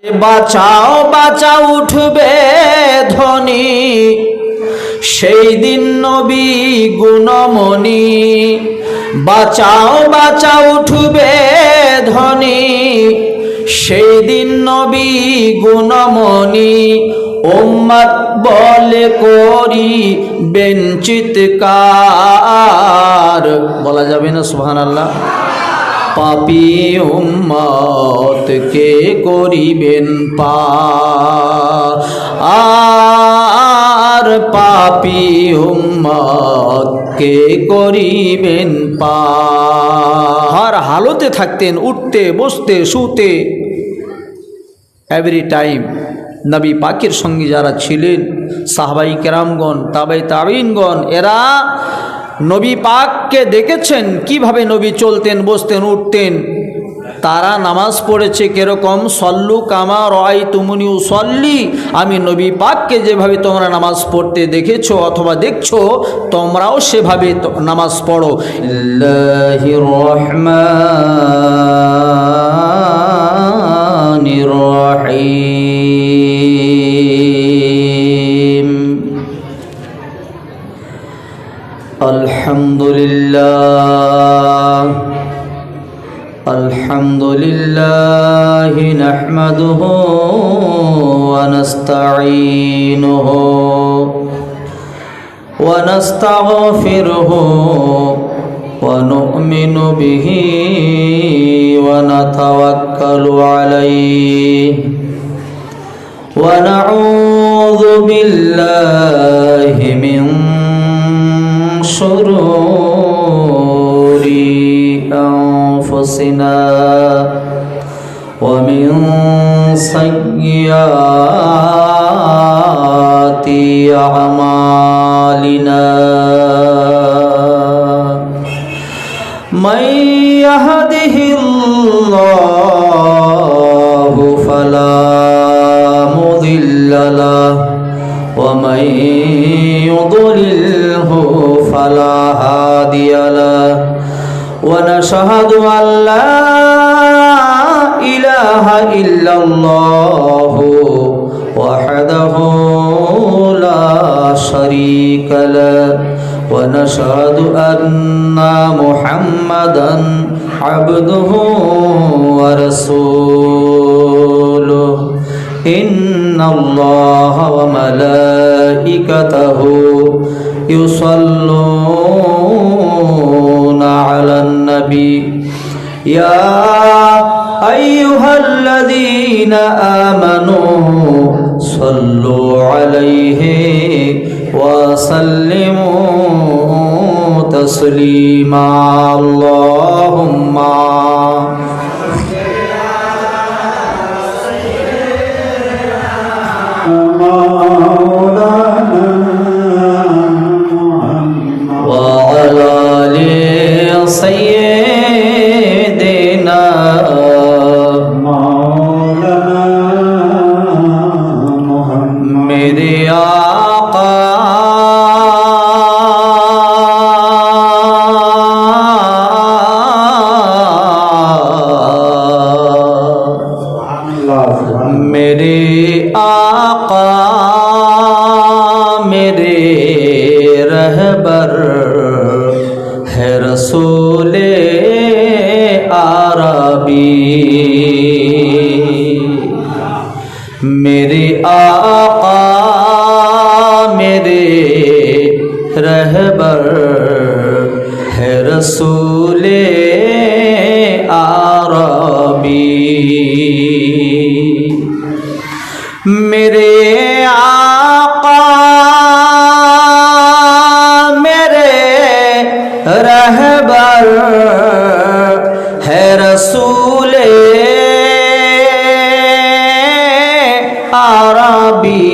বাঁচাও বাঁচাও উঠবে ধ্বনি, সেই দিন নবী গুণমণি। বাঁচাও বাঁচাও উঠবে ধ্বনি, সেই দিন নবী গুণমণি। উম্মত বলে করি চিৎকার, বলা যাবে না সুবহানাল্লাহ? পাপী উম্মত কে করিবেন পার, আর পাপী উম্মত কে করিবেন পার। হর হালতে থাকতেন, উঠতে বসতে শুতে, এভরি টাইম নবী পাকের সঙ্গে যারা ছিলেন সাহাবাই কেরামগণ, তাবাই তাবিঈনগণ, এরা নবী পাককে দেখেছেন কিভাবে নবী চলতেন, বসতেন, উঠতেন। তারা নামাজ পড়েছে কিরকম, সল্লু কামা রাআইতুমুনি উসাল্লি, আমি নবী পাককে যেভাবে তোমরা নামাজ পড়তে দেখেছো অথবা দেখছো, তোমরাও সেভাবে নামাজ পড়ো। আল্লাহির রহমানির রহিম। আলহামদুলিল্লাহ আলহামদুলিল্লাহি নাহমাদুহু ওয়া নাস্তাঈনুহু ওয়া নাস্তাগফিরুহু ওয়া নু'মিনু বিহি ওয়া নাতাওয়াক্কালু আলাইহি ওয়া নাউযু বিল্লাহি মিন শুরুরি أنفسنا ومن سيئات أعمالنا من يهده الله فلا مضل له ومن يضلله فلا هادي له ونشهد أن لا إله إلا الله وحده لا شريك له ونشهد أن محمدا عبده ورسوله إن الله وملائكته يصلون على النبي يا أيها الذين آمنوا صلوا عليه وسلموا تسليما اللهم وعلى آل سيدنا मेरे आका मेरे आका मेरे रहबर है रसूले आरबी मेरे आका मेरे रहबर है रसूले आरबी मेरे आका मेरे रहबर है रसूले आरबी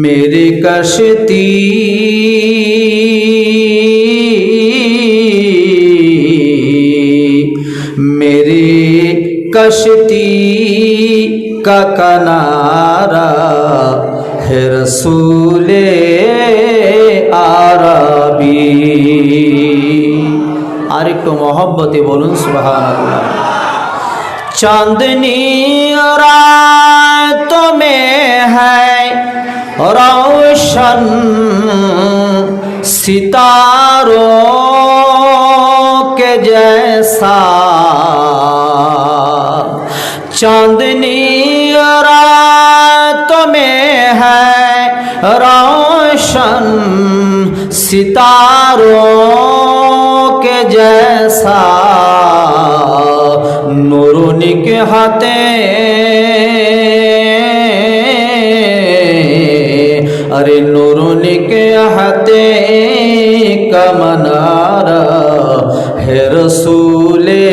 मेरे कश्ती मेरी कश्ती का किनारा है रसूले आरबी। আর একটু মহব্বতে বলুন সুবহানাল্লাহ। चांदनी रात में है रोशन सितारों के जैसा, चांदनी रात में है रोशन सितारों के जैसा, नूरुनी के हाथे अरे नूरुनी के हाथे का मनारा है रसूले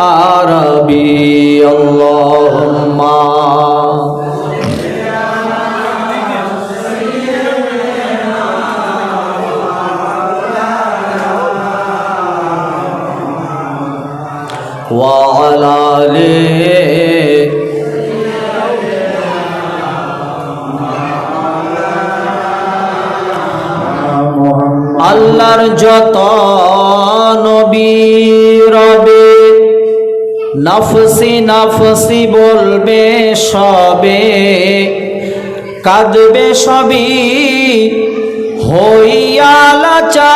आरबी। अल्लाहुम्मा वाला ले আল্লাহর যত নবী রবে নফসি নফসি বলবে সবে, কাঁদবে সবই হইয়া লাচার,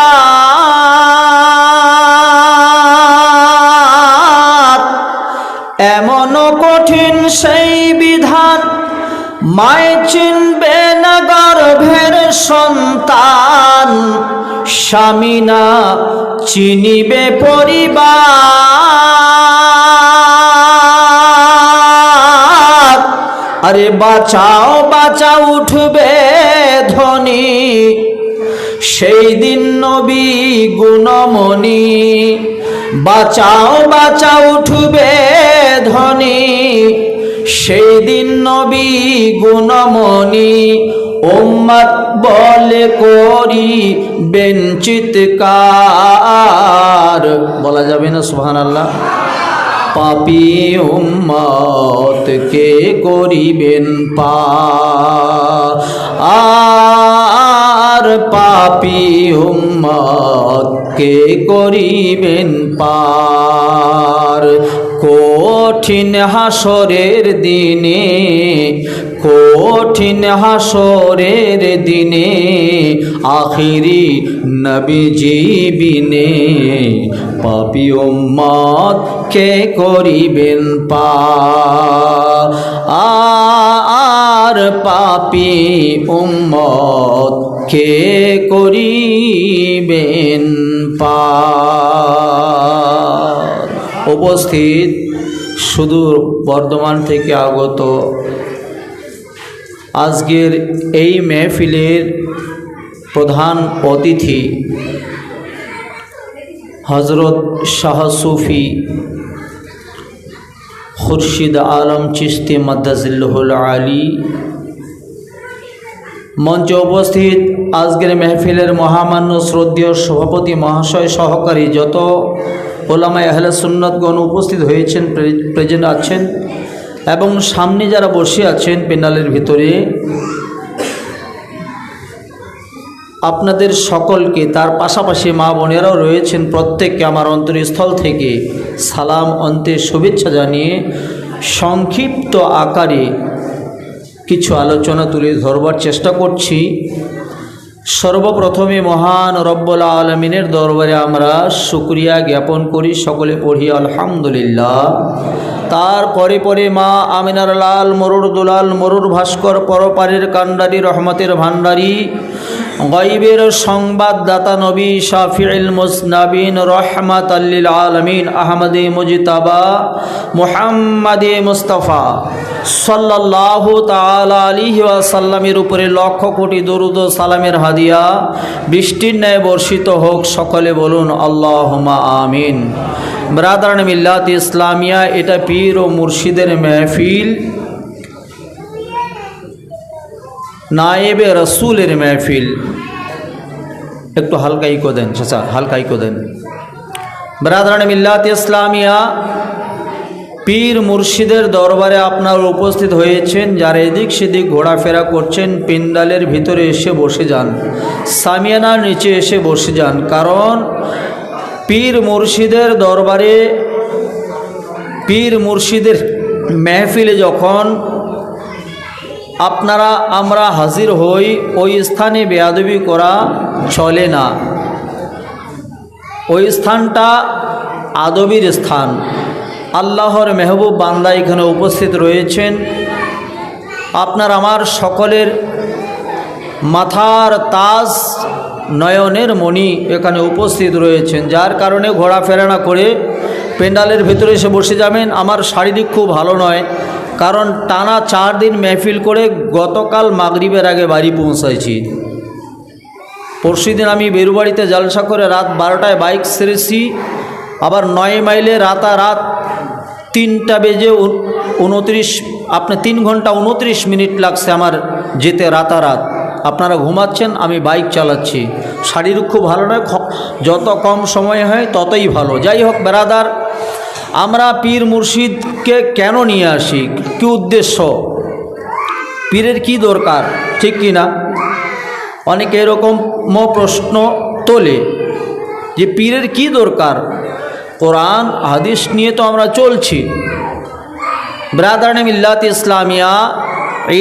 এমন কঠিন সেই বিধান মায় চিনবে না গর্ভের সন্তান, স্বামী না চিনিবে পরিবার, আরে বাঁচাও বাঁচাও উঠবে ধ্বনি সেই দিন নবী গুণমণি, বাঁচাও বাঁচাও উঠবে ধ্বনি সেই দিন নবী গুণমণি, উম্মত বলে করি বেঞ্চিতকার, বলা যাবে না সুবহানাল্লাহ। পাপী উম্মত কে করিবেন পার, পাপী উম্মত কে করিবেন পার, কঠিন হাসরের দিনে, কঠিন হাসরের দিনে আখিরি নবীজি বিনে, পাপী উম্মত কে করিবেন পার, পাপী উম্মত কে করিবেন পার। উপস্থিত সুদূর বর্ধমান থেকে আগত আজকের এই মেহফিলের প্রধান অতিথি হজরত শাহ সুফি খুরশিদ আলম চিশতি মাদ্দাজিল্লাহুল আলী, মঞ্চে উপস্থিত আজকের মেহফিলের মহামান্য শ্রদ্ধেয় সভাপতি মহাশয় সহকারী যত ওলামায়ে আহলে সুন্নাতগণ উপস্থিত হয়েছেন, প্রেজেন্ট আছেন, এবং সামনে যারা বসে আছেন প্যান্ডেলের ভিতরে, আপনাদের সকলকে, তার পাশাপাশি মা বোনেরাও রয়েছেন, প্রত্যেককে আমার অন্তরস্থল থেকে সালাম অন্তে শুভেচ্ছা জানিয়ে সংক্ষিপ্ত আকারে কিছু আলোচনা তুলে ধরবার চেষ্টা করছি। সর্বপ্রথমে মহান রব্বুল আলামিনের দরবারে আমরা শুকরিয়া জ্ঞাপন করি, সকলে পড়ি আলহামদুলিল্লাহ। তারপরে পরে মা আমিনার লাল মরুর দুলাল মরুর ভাস্কর পরপারের কান্ডারি রহমতের ভান্ডারী গায়বের সংবাদদাতা নবী শাফিউল মুজনাবিন রহমাতাল লিল আলামিন আহমদে মুজতাবা মুহাম্মাদে মুস্তাফা সাল্লাল্লাহু তাআলা আলাইহি ওয়াসাল্লামের উপরে লক্ষ কোটি দরুদ ও সালামের হাদিয়া বৃষ্টির ন্যায় বর্ষিত হোক, সকলে বলুন আল্লাহুম্মা আমিন। ব্রাদারান মিল্লাত ইসলামিয়া, এটা পীর ও মুর্শিদের মেহফিল, নায়েবে রসুলের মেহফিল। একটু হালকা ইকো দেন চাচা, হালকা ইকো দেন। ব্রাদারান মিল্লাত ইসলামিয়া, পীর মুর্শিদের দরবারে আপনারা উপস্থিত হয়েছেন, যারা এদিক সেদিক ঘোরাফেরা করছেন পিন্ডালের ভিতরে এসে বসে যান, সামিয়ানার নিচে এসে বসে যান, কারণ পীর মুর্শিদের দরবারে পীর মুর্শিদের মেহফিলে যখন আমরা হাজির হই, ওই স্থানে বেয়াদবি করা চলে না। ওই স্থানটা আদবির স্থান। আল্লাহর মেহবুব বান্দা এখানে উপস্থিত রয়েছেন। আপনার আমার সকলের মাথার তাজ, নয়নের মণি এখানে উপস্থিত রয়েছেন, যার কারণে ঘোরাফেরা না করে প্যান্ডালের ভেতরে এসে বসে যাবেন। আমার শারীরিক খুব ভালো নয়, কারণ টানা 4 দিন মেহফিল করে গতকাল মাগরিবের আগে বাড়ি পৌঁছাইছি। পরশুদিন আমি বেরুবাড়িতে জলসা করে রাত 12টায় বাইক ছেড়েছি, আবার 9 মাইলে রাতারাত 3টা বেজে 3 ঘন্টা 29 মিনিট লাগছে আমার যেতে রাতারাত। আপনারা ঘুমাচ্ছেন, আমি বাইক চালাচ্ছি। শারীরিক খুব ভালো নয়, যত কম সময় হয় ততই ভালো। যাই হোক ব্রাদার, আমরা পীর মুর্শিদকে কেন নিয়ে আসি, কী উদ্দেশ্য, পীরের কি দরকার, ঠিক কি না? অনেকে এরকম প্রশ্ন তোলে যে পীরের কি দরকার। কোরআন হাদিস নিয়ে তো আমরা চলছি। ব্রাদারানে মিল্লাত ইসলামিয়া,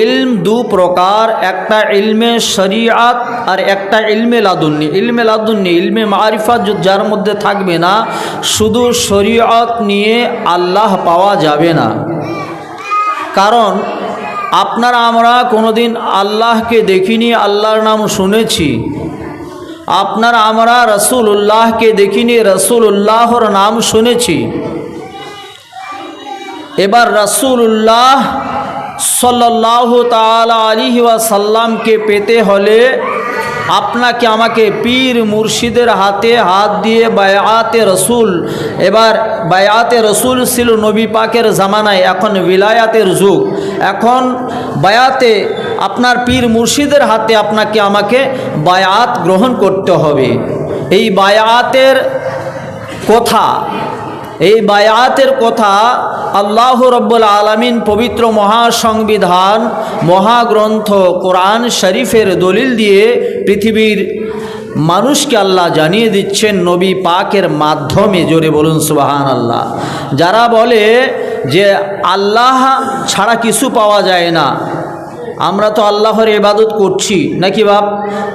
ইলম 2 প্রকার, একটা ইলমে শরিয়াত আর একটা ইলমে লাদুন্নি। ইলমে লাদুন্নি ইলমে মারিফাত যার মধ্যে থাকবে না, শুধু শরিয়াত নিয়ে আল্লাহ পাওয়া যাবে না। কারণ আমরা কোনোদিন আল্লাহকে দেখিনি, আল্লাহর নাম শুনেছি। আমরা রসুল্লাহকে দেখিনি, রসুল্লাহর নাম শুনেছি। এবার রসুল্লাহ সাল্লাল্লাহু তাআলা আলাইহি ওয়াসাল্লামকে পেতে হলে আপনাকে আমাকে পীর মুর্শিদের হাতে হাত দিয়ে বায়াতে রসুল। এবার বায়াতে রসুল ছিল নবী পাকের জামানায়, এখন বিলায়াতের যুগ। এখন বায়াতে আপনার পীর মুর্শিদের হাতে আপনাকে আমাকে বায়াত গ্রহণ করতে হবে। এই বায়াতের কথা আল্লাহ রব্বুল আলামিন পবিত্র মহাসংবিধান, মহাগ্রন্থ কোরআন শরীফের দলিল দিয়ে পৃথিবীর মানুষকে আল্লাহ জানিয়ে দিচ্ছেন নবী পাকের মাধ্যমে। জোরে বলুন সুবহানাল্লাহ। যারা বলে যে আল্লাহ ছাড়া কিছু পাওয়া যায় না, আমরা তো আল্লাহর ইবাদত করছি নাকি বাপ?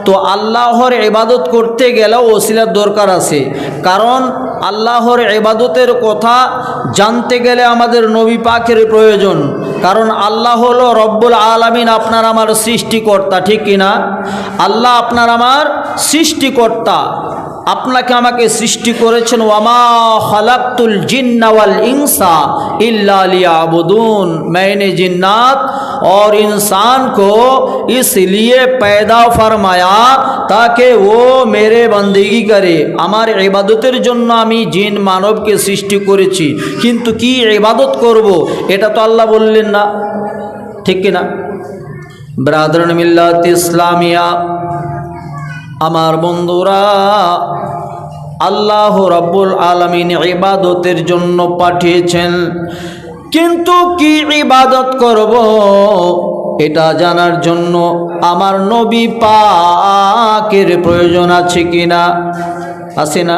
তো আল্লাহর ইবাদত করতে গেলেও ওসিলার দরকার আছে, কারণ আল্লাহর ইবাদতের কথা জানতে গেলে আমাদের নবী পাকের প্রয়োজন। কারণ আল্লাহ হলো রব্বুল আলামিন, আপনার আমার সৃষ্টিকর্তা, ঠিক কিনা? আল্লাহ আপনার আমার সৃষ্টিকর্তা, আপনাকে আমাকে সৃষ্টি করেছেন। ওয়ামা খালাকতুল জিন্না ওয়াল ইনসা इल्ला लियाबुदून, मैंने जिन्नात और इंसान को इसलिए पैदा फरमाया ताकि वो मेरे बंदगी करे। আমার ইবাদতের জন্য আমি জিন মানবকে সৃষ্টি করেছি, কিন্তু কি ইবাদত করব এটা তো আল্লাহ বললেন না, ঠিক কি না? ব্রাদারান মিল্লাত ইসলামিয়া, আমার বন্ধুরা, আল্লাহ রাব্বুল আলামিন ইবাদতের জন্য পাঠিয়েছেন, কিন্তু কি ইবাদত করব এটা জানার জন্য আমার নবী পাকের প্রয়োজন আছে কিনা? আছে না?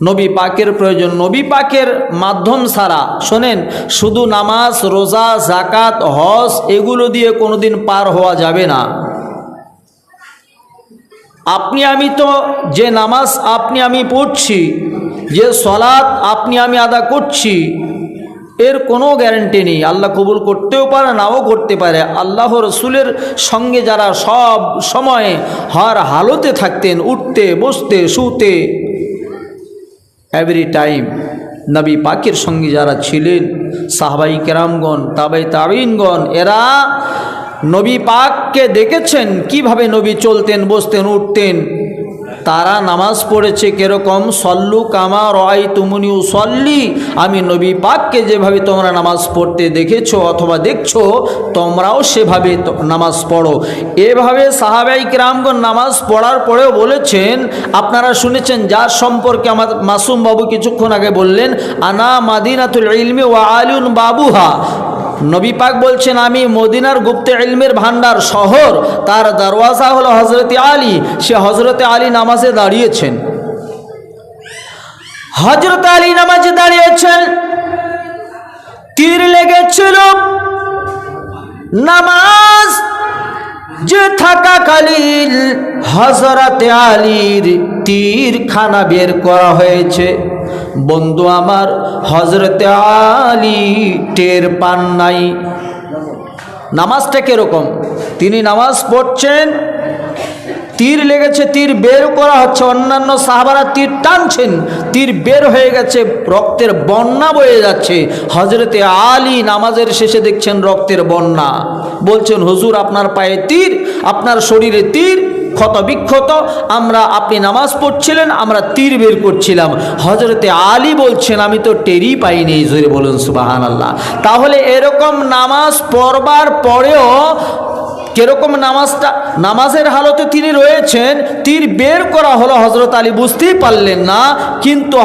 নবী পাকের প্রয়োজন। নবী পাকের মাধ্যম ছাড়া, শোনেন, শুধু নামাজ, রোজা, যাকাত, হজ এগুলো দিয়ে কোনোদিন পার হওয়া যাবে না। আপনি আমি তো যে নামাজ আপনি আমি পড়ছি, যে সলাৎ আপনি আমি আদা করছি, এর কোনো গ্যারান্টি নেই। আল্লাহ কবুল করতেও পারে, নাও করতে পারে। আল্লাহ রসুলের সঙ্গে যারা সব সময় হর হালতে থাকতেন, উঠতে বসতে শুতে, এভরি টাইম নবী পাকের সঙ্গে যারা ছিলেন, সাহাবাই কেরামগণ, তাবে তাবিনগণ, এরা নবী পাককে দেখেছেন কিভাবে নবী চলতেন, বসতেন, উঠতেন। তারা নামাজ পড়েছে কিরকম, সল্লু কামা রাআইতুমুনি উসাল্লি, আমি নবী পাককে যেভাবে তোমরা নামাজ পড়তে দেখেছো অথবা দেখছো, তোমরাও সেভাবে নামাজ পড়ো। এভাবে সাহাবাই কিরামগণ নামাজ পড়ার পরেও বলেছেন, আপনারা শুনেছেন, যার সম্পর্কে আমার মাসুম বাবু কিছুক্ষণ আগে বললেন, আনা মাদিনাতুল ইলমি ওয়া আলিউন বাবুহা। নবী পাক বলছেন, আমি মদিনার গুপ্ত ইলমের ভান্ডার শহর, তার দরওয়াজা হলো হযরতে আলী। সে হযরতে আলী নামাজে দাঁড়িয়েছেন, হযরতে আলী নামাজে দাঁড়িয়েছেন। তীর লেগেছিল। নামাজ যে থাকাকালীন হযরতে আলীর তীরখানা বের করা হয়েছে। বন্ধু আমার, হযরতে আলী টের পান নাই। নামাজটা কিরকম? তিনি নামাজ পড়ছেন, তীর লেগেছে, তীর বের করা হচ্ছে, অন্যান্য সাহাবারা তীর টানছেন, তীর বের হয়ে গেছে, রক্তের বন্যা বয়ে যাচ্ছে। হযরতে আলী নামাজের শেষে দেখছেন রক্তের বন্যা। বলছেন, হুজুর আপনার পায়ে তীর, আপনার শরীরে তীর, ক্ষত বিক্ষত, আপনি নামাজ পড়ছিলেন, আমরা তীর বের করছিলাম। হযরতে আলী বলছেন, আমি তো টেরই পাইনি। জোরে বলুন সুবহানাল্লাহ। তাহলে এরকম নামাজ পড়বার পরেও কিরকম নামাজের হালতে তিনি রয়েছেন, তীর বের করা হলো, হযরত আলী বুঝতেই পারলেন না। কিন্তু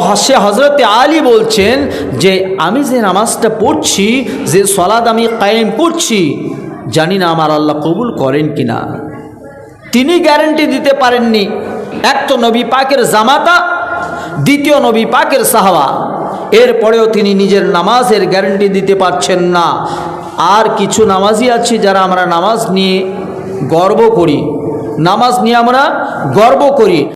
হযরতে আলী বলছেন যে আমি যে নামাজটা পড়ছি, যে সালাত আমি কায়েম করছি, জানি না আমার আল্লাহ কবুল করেন কিনা। তিনি গ্যারান্টি দিতে পারেননি। এক তো নবী পাকের জামাতা, দ্বিতীয় নবী পাকের সাহাবা, এরপরেও তিনি নিজের নামাজের গ্যারান্টি দিতে পারছেন না। আর কিছু নামাজি আছি যারা আমরা নামাজ নিয়ে গর্ব করি, নামাজ নিয়ে আমরা গর্ব করি।